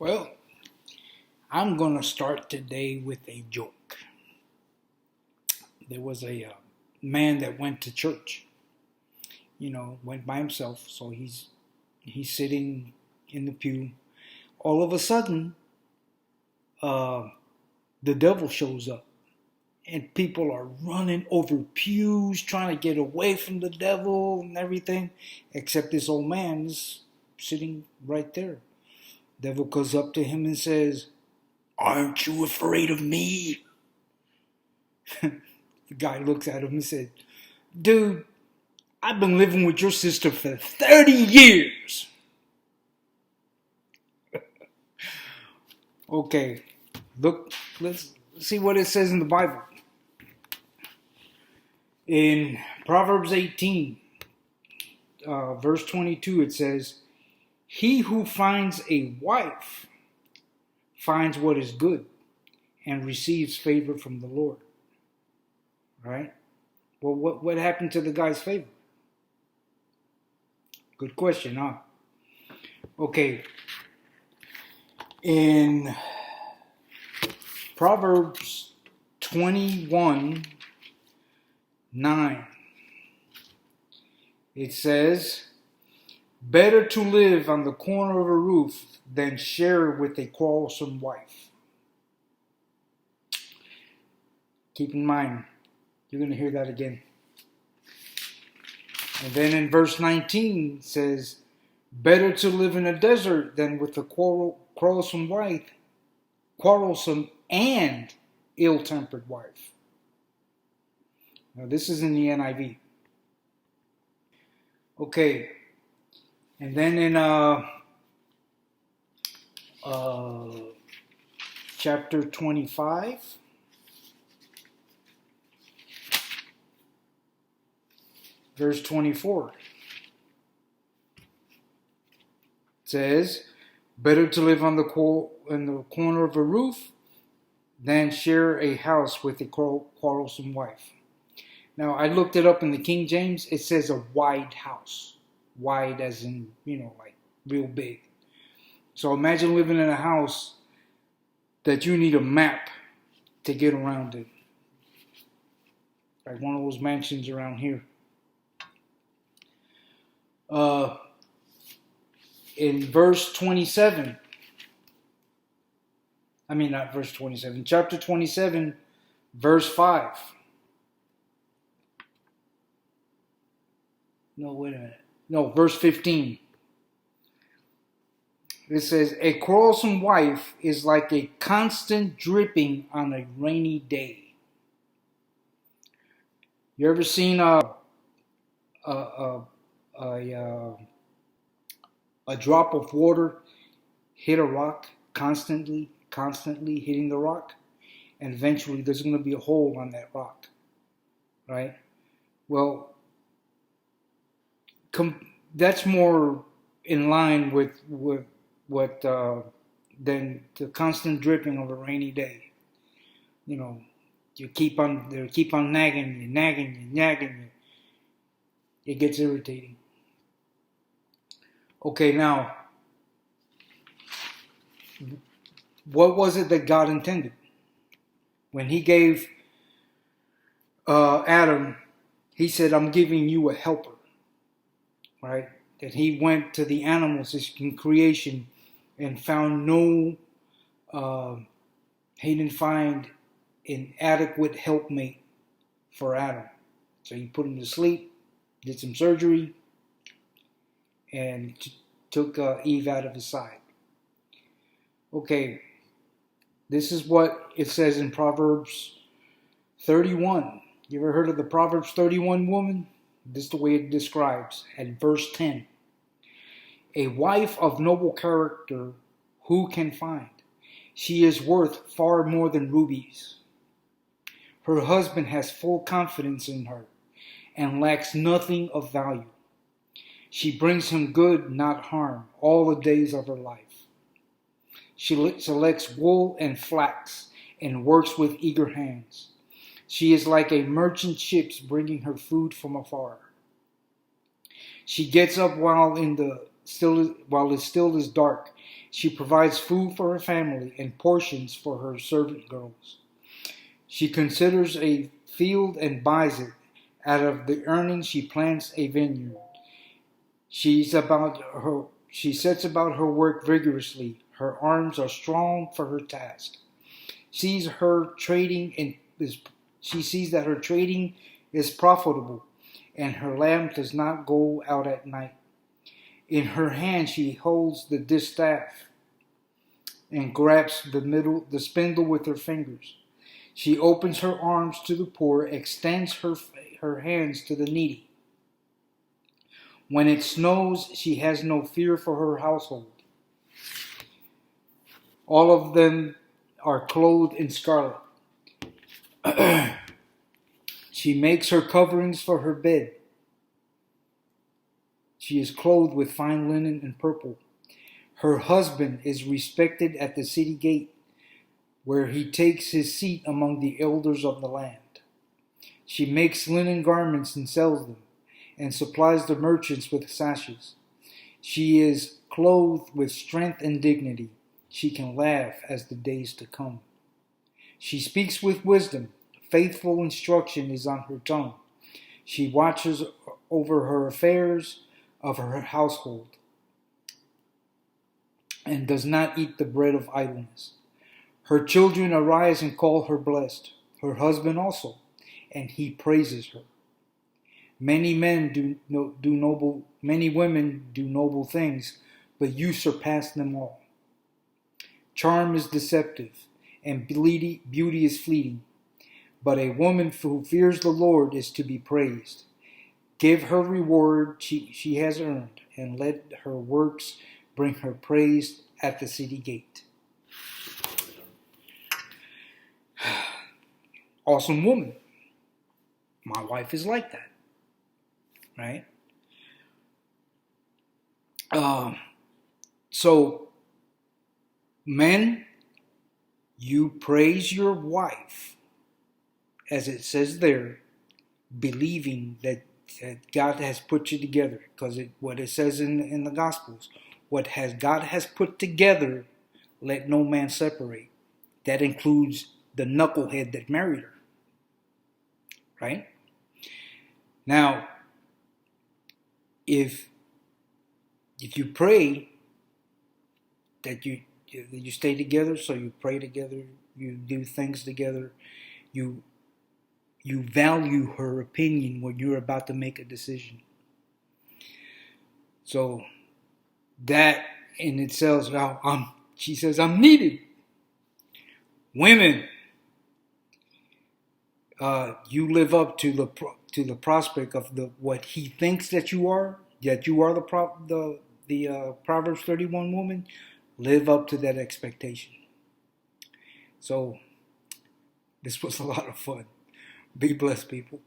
Well, I'm going to start today with a joke. There was a man that went to church, went by himself, so he's sitting in the pew. All of a sudden, uh, the devil shows up, and people are running over pews trying to get away from the devil and everything, except this old man is sitting right there. Devil goes up to him and says, "Aren't you afraid of me?" The guy looks at him and said, "Dude, I've been living with your sister for 30 years. Okay, look, let's see what it says in the Bible. In Proverbs 18, verse 22, it says, "He who finds a wife finds what is good and receives favor from the Lord." Right? Well, what happened to the guy's favor? Good question, huh? Okay. In Proverbs 21:9, it says, "Better to live on the corner of a roof than share with a quarrelsome wife." Keep in mind, you're going to hear that again. And then in verse 19 it says, "Better to live in a desert than with a quarrelsome wife, quarrelsome and ill-tempered wife." Now this is in the NIV. Okay, and then in chapter 25, verse 24, it says, "Better to live in the corner of a roof than share a house with a quarrelsome wife." Now, I looked it up in the King James. It says a wide house. Wide as in, like real big. So imagine living in a house that you need a map to get around it. Like one of those mansions around here. In verse 27, not verse 27, chapter 27, verse 5. No, wait a minute. No, verse 15. It says, "A quarrelsome wife is like a constant dripping on a rainy day." You ever seen a drop of water hit a rock constantly hitting the rock, and eventually there's going to be a hole on that rock, right? Well, that's more in line with what than the constant dripping of a rainy day. They keep on nagging you. It gets irritating. Okay, now, what was it that God intended when He gave Adam? He said, "I'm giving you a helper." Right? That He went to the animals in creation and found He didn't find an adequate helpmate for Adam. So He put him to sleep, did some surgery, and took Eve out of his side. Okay, this is what it says in Proverbs 31. You ever heard of the Proverbs 31 woman? This is the way it describes at verse 10. "A wife of noble character who can find? She is worth far more than rubies. Her husband has full confidence in her and lacks nothing of value. She brings him good, not harm, all the days of her life. She selects wool and flax and works with eager hands. She is like a merchant ship bringing her food from afar. She gets up while it still is dark She provides food for her family and portions for her servant girls. She considers a field and buys it. Out of the earnings she plants a vineyard. She sets about her work vigorously. Her arms are strong for her task. Sees her trading in is she sees that her trading is profitable, and her lamp does not go out at night. In her hand she holds the distaff and grabs the spindle with her fingers. She opens her arms to the poor, extends her hands to the needy. When it snows, she has no fear for her household. All of them are clothed in scarlet. She makes her coverings for her bed. She is clothed with fine linen and purple. Her husband is respected at the city gate, where he takes his seat among the elders of the land. She makes linen garments and sells them, and supplies the merchants with sashes. She is clothed with strength and dignity. She can laugh as the days to come. She speaks with wisdom. Faithful instruction is on her tongue. She watches over her affairs of her household and does not eat the bread of idleness. Her children arise and call her blessed, her husband also, and he praises her. Many women do noble things, but you surpass them all. Charm is deceptive, and beauty is fleeting, but a woman who fears the Lord is to be praised. Give her reward she has earned, and let her works bring her praise at the city gate. Awesome woman. My wife is like that. Right? So, men, you praise your wife, as it says there, believing that God has put you together. Because what it says in the Gospels, God has put together, let no man separate. That includes the knucklehead that married her. Right? Now, if you pray that you stay together, so you pray together, you do things together, you value her opinion when you're about to make a decision. So that in itself, she says, I'm needed. Women, you live up to the prospect of what he thinks that you are the Proverbs 31 woman. Live up to that expectation. So this was a lot of fun. Be blessed, people.